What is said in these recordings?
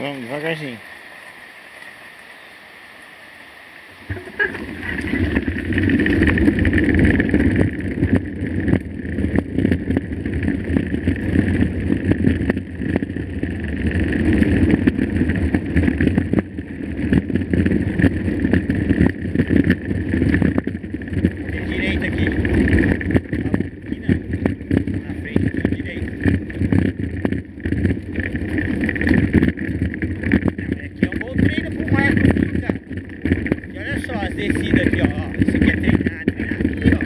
Vamos devagarzinho. Tem direita aqui. Aqui não. Na frente tem direita. Aqui é um bom treino pro Marco, cara. E olha só as descidas aqui, ó. Isso aqui é treinado, aqui, ó.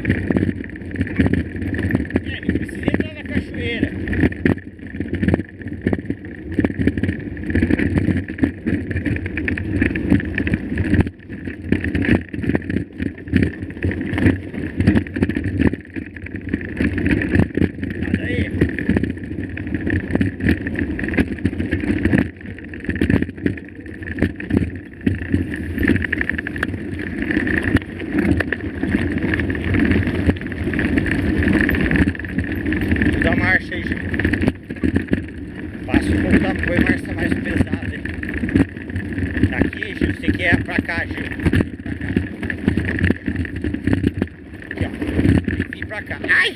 Não precisa entrar na cachoeira. Olha aí. Dá marcha aí, gente. Passa um pouco da põe marcha mais pesada aí. Daqui, Gil, você quer ir pra cá, Gil. Aqui, ó. Tem que vir pra cá. Ai!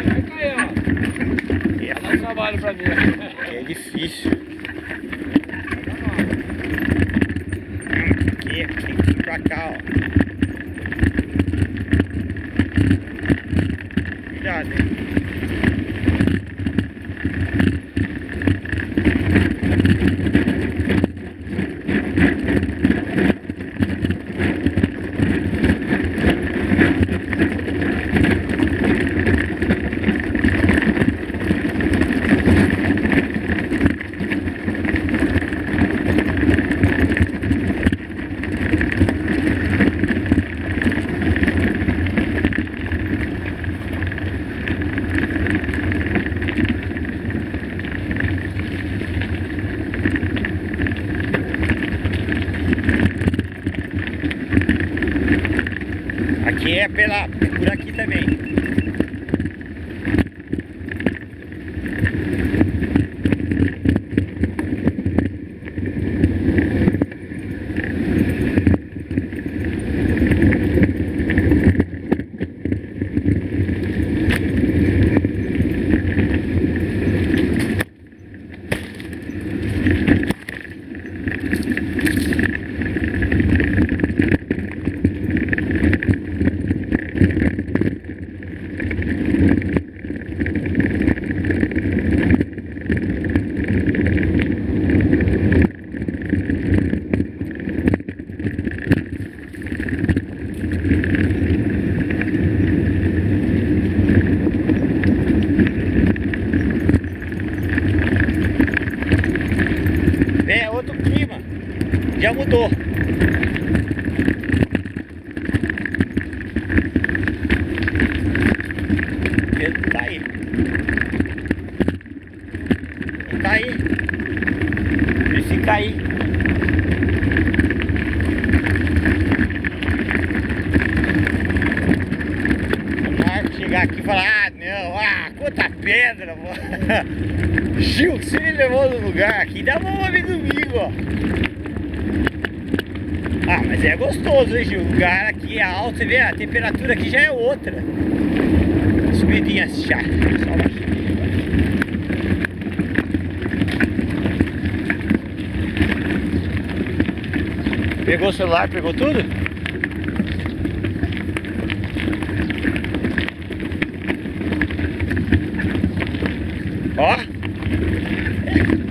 Vai cair, ó. Dá um trabalho pra mim. É difícil. Aqui, tem que vir pra cá, ó. Cuidado, hein? Aqui é por aqui também. É outro clima, já mudou. Ele tá aí. Ele tá aí. Ele fica aí. O Marco chegar aqui e falar, ah não, quanta pedra, mano. Gil, você me levou no lugar aqui, dá uma homem domingo, ó. Ah, mas é gostoso, hein, Gil? O lugar aqui é alto, você vê, a temperatura aqui já é outra. Subidinha chá. Só uma subidinha. Pegou o celular, pegou tudo? Ó.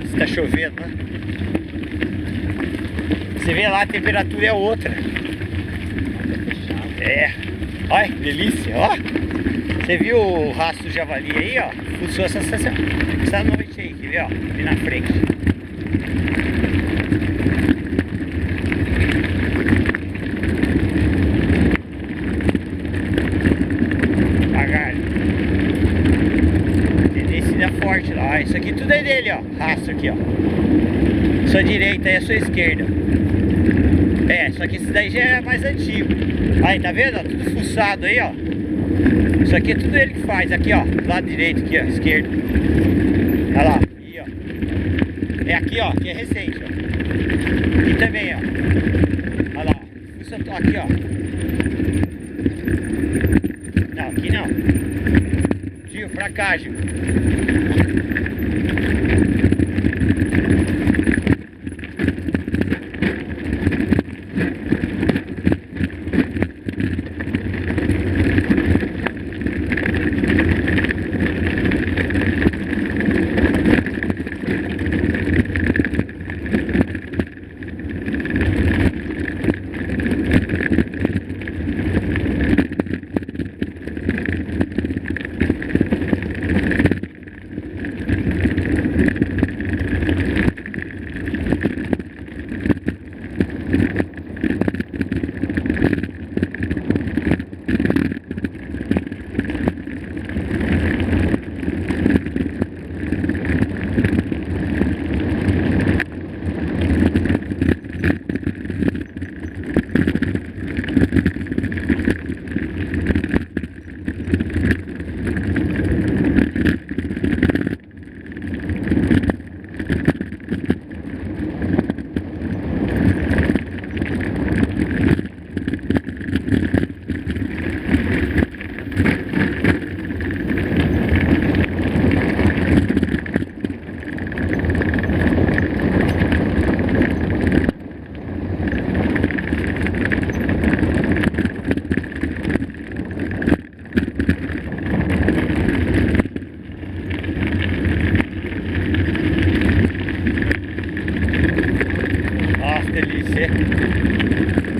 Está chovendo, né? Você vê lá, a temperatura é outra. É. Olha, que delícia, ó. Você viu o rastro do javali aí, ó? Fuçou essa noite aí, quer ver, ó? Ali na frente. Devagar. Tem descida forte lá, ó. Isso aqui tudo é dele, ó. Rastro aqui, ó. Sua direita e a sua esquerda. É, só que esse daí já é mais antigo. Aí, tá vendo? Ó, tudo fuçado aí, ó. Isso aqui é tudo ele que faz. Aqui, ó. Do lado direito, aqui, ó. Esquerdo. Olha lá. Aí, ó. É aqui, ó, que é recente, ó. Aqui também, ó. Olha lá, aqui, ó. Não, aqui não. Gil, pra cá, Gil.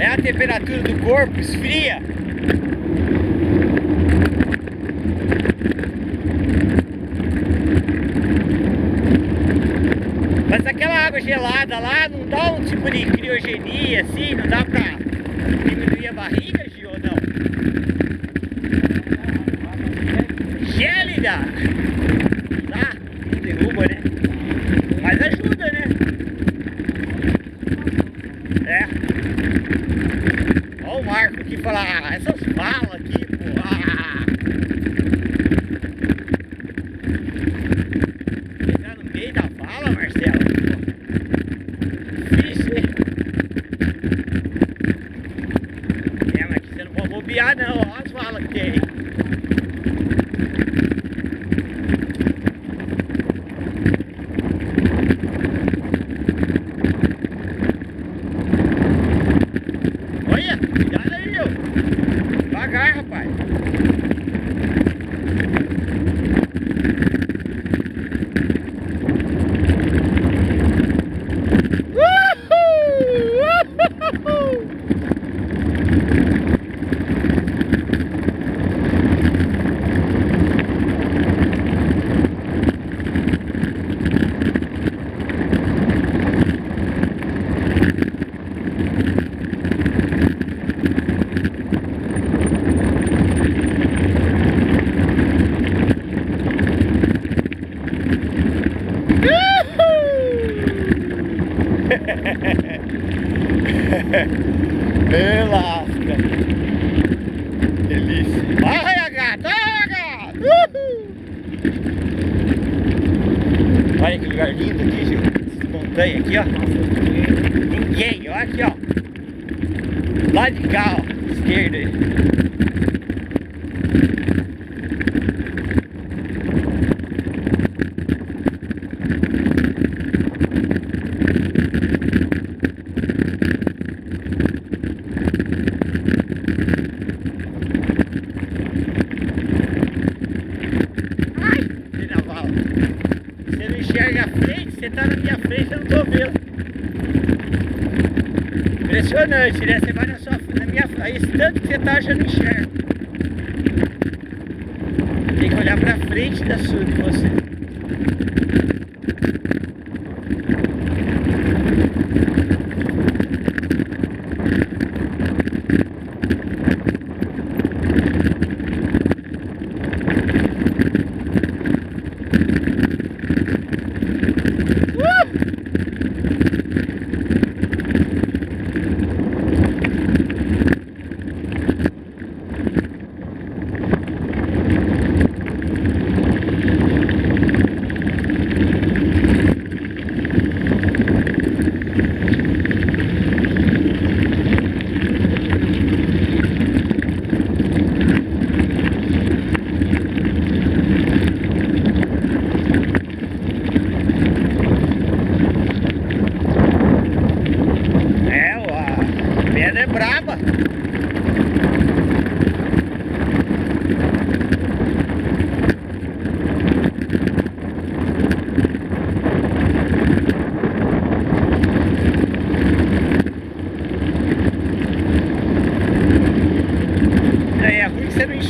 É a temperatura do corpo, esfria. Mas aquela água gelada lá não dá um tipo de criogenia assim, não dá pra diminuir a barriga, Gil, ou não? Gélida! Tá? Não derruba, né? Mas ajuda, né? É. Olha o Marco aqui falar, essas balas aqui, pô. Pegar no meio da bala, Marcelo. Difícil, hein? É, mas aqui você não pode bobear não, olha as balas que tem. Devagar, rapaz. Lasca. Delícia. Olha, gato, olha, gato. Olha que lugar lindo aqui, Gil. Essa montanha aqui, ó. Ninguém, olha aqui, ó. Lá de cá, ó. Esquerda aí. Você não enxerga a frente, você tá na minha frente, eu não tô vendo. Impressionante, né? Você vai na minha frente, esse tanto que você tá, eu já não enxergo. Tem que olhar pra frente de você.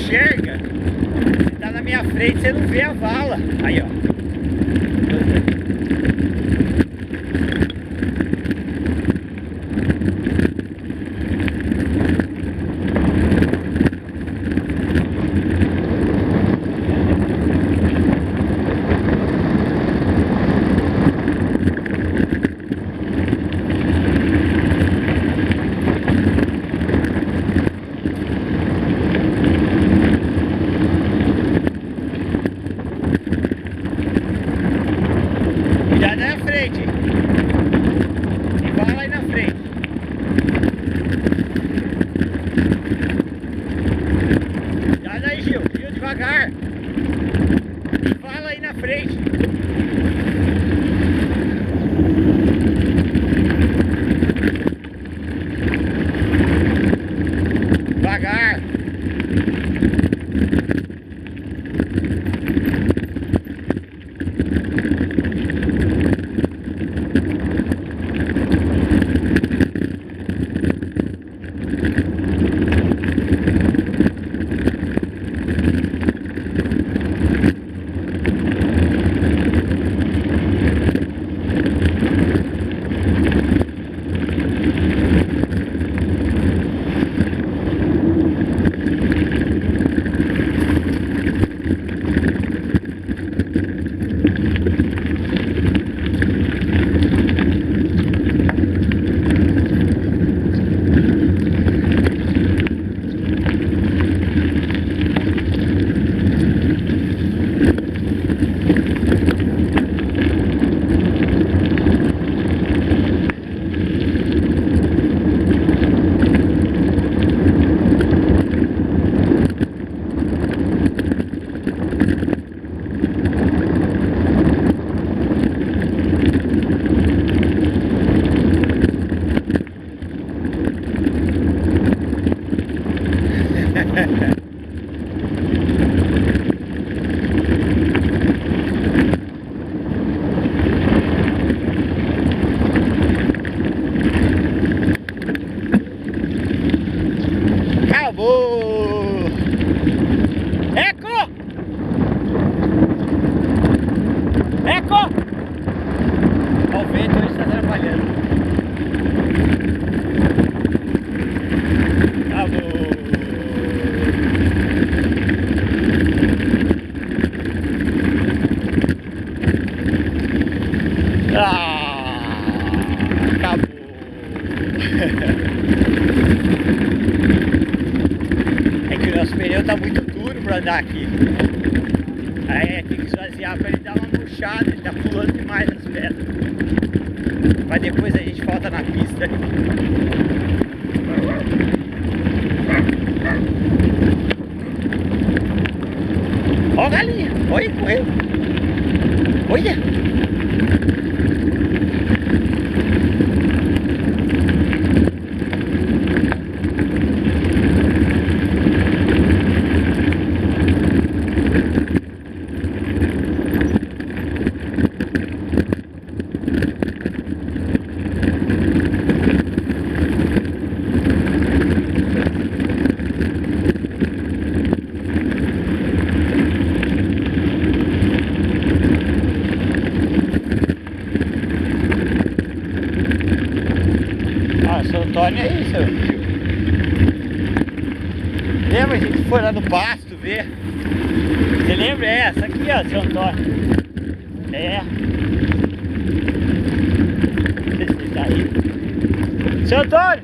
enxerga. Você tá na minha frente, você não vê a vala. Aí, ó. Cuidado aí na frente. Vai lá aí na frente. Cuidado aí, Gil. Gil, devagar. Vai lá aí na frente. Devagar. Acabou! Eco! Eco! Ó, o vento hoje está atrapalhando. Acabou! Acabou! É que o nosso pneu tá muito duro para andar aqui. Aí tem que esvaziar para ele dar uma murchada, ele tá pulando demais as pedras. Mas depois a gente volta na pista. Ó a galinha, olha, correu. Olha. Seu Antônio é isso, tio. Lembra a gente foi lá no pasto ver? Você lembra? É essa aqui, ó, seu Antônio. É. Não sei se ele tá aí. Seu Antônio!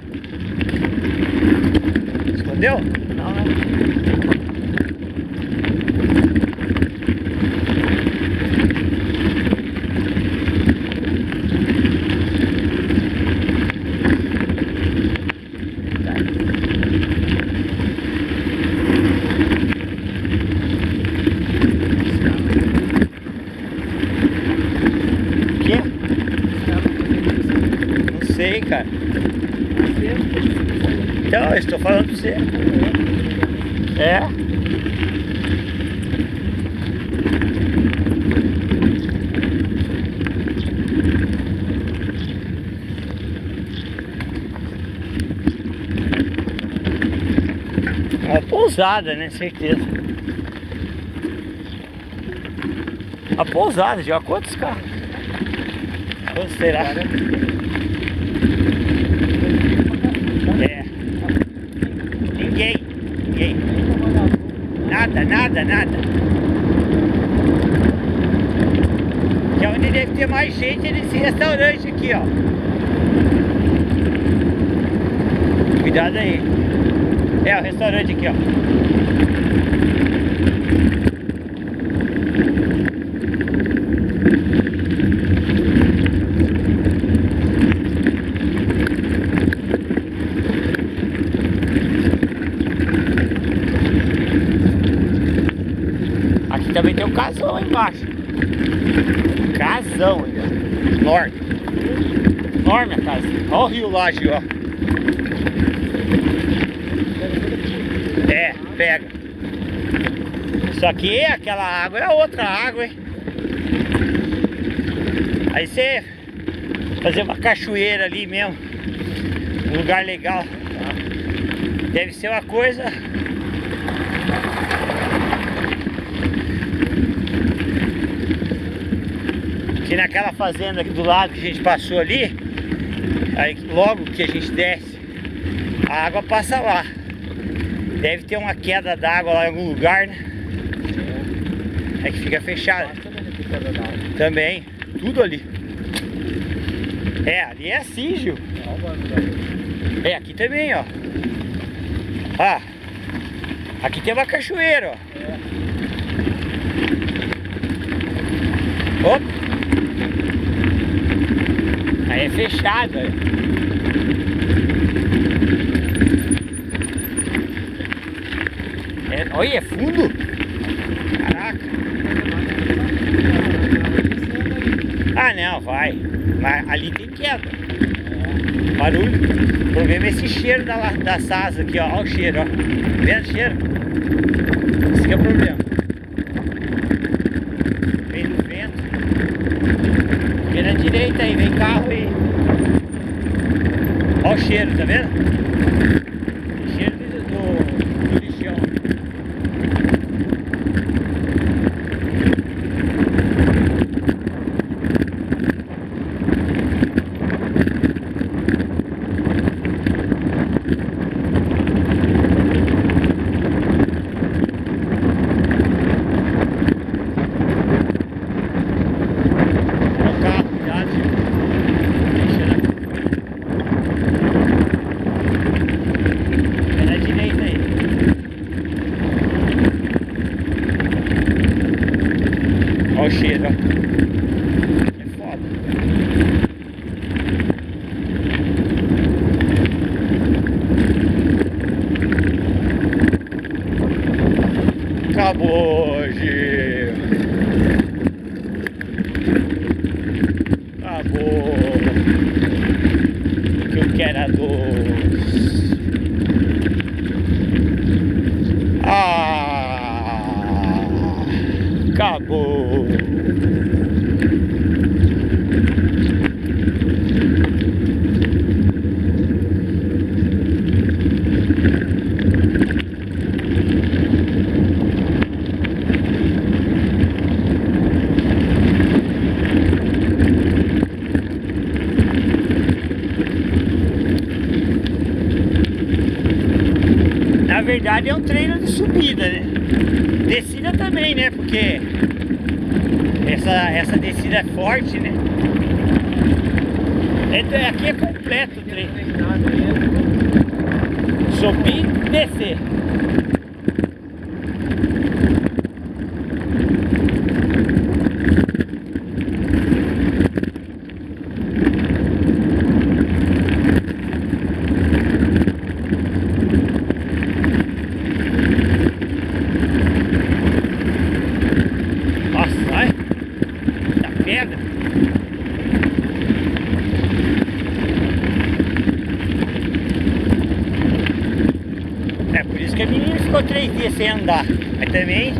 Escondeu? Não, né? Sei, cara. Então, eu estou falando pra você. É. Uma pousada, né? Certeza. A pousada, já quantos carros? Quantos será? É. Ninguém. Nada. Que é onde deve ter mais gente é nesse restaurante aqui, ó. Cuidado aí. É o restaurante aqui, ó. Aqui também tem um casão aí embaixo. Casão aí, ó. Enorme. Enorme a casa. Olha o rio lá, Gil, ó. É, pega. Isso aqui, aquela água é outra água, hein? Aí você fazer uma cachoeira ali mesmo, um lugar legal. Deve ser uma coisa. Que naquela fazenda aqui do lado que a gente passou ali, aí logo que a gente desce, a água passa lá. Deve ter uma queda d'água lá em algum lugar, né? É que fica fechado. Também, tudo ali. É, ali é assim, Gil. É, aqui também, ó. Ah, aqui tem uma cachoeira, ó. Opa. Aí é fechado, ó. É, olha, é fundo. Caraca. Ah, não, vai. Mas ali tem queda. Barulho. O problema é esse cheiro da sasa aqui, ó. Olha o cheiro, ó. Vendo o cheiro? Esse que é o problema. Vem do vento. Vem na direita aí, vem carro aí. Olha o cheiro, tá vendo? Cheiro do lixão. Olha o cheiro, ó. É foda. Acabou, Gil. Acabou. Que eu quero a doce. Acabou. Na verdade é um treino de subida, né? Descida também, né? Porque essa descida é forte, né? Aqui é completo o treino. Subir e descer. É por isso que a menina ficou 3 dias sem andar. Mas também